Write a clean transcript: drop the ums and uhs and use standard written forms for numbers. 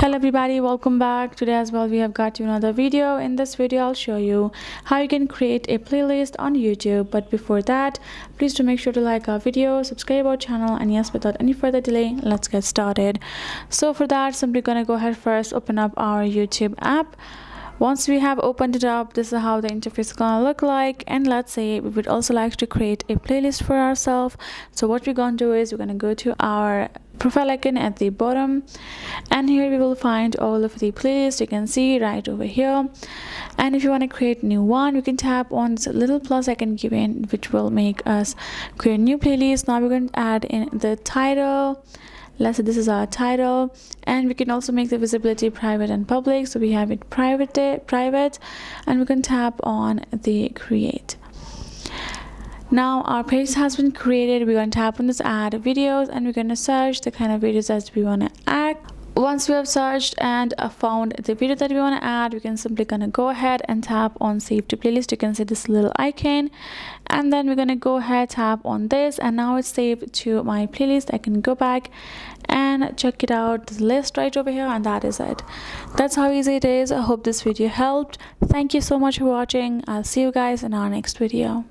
Hello everybody, welcome back. Today as well we have got you another video. In this video I'll show you how you can create a playlist on YouTube. But before that, please do make sure to like our video, subscribe our channel, and yes, without any further delay, let's get started. So for that, simply gonna go ahead first, open up our YouTube app. Once we have opened it up, this is how the interface is gonna look like. And let's say we would also like to create a playlist for ourselves. So what we're gonna do is we're gonna go to our profile icon at the bottom, and here we will find all of the playlists. You can see right over here. And if you want to create a new one, you can tap on this little plus icon given, which will make us create a new playlist. Now we're going to add in the title. Let's say this is our title, and we can also make the visibility private and public. So we have it private, and we can tap on the create. Now our page has been created. We're going to tap on this add videos, and we're going to search the kind of videos that we want to add. Once we have searched and found the video that we want to add, we can simply gonna go ahead and tap on save to playlist. You can see this little icon, and then we're gonna go ahead, tap on this, and now it's saved to my playlist. I can go back and check it out, the list right over here, and that is it. That's how easy it is. I hope this video helped. Thank you so much for watching. I'll see you guys in our next video.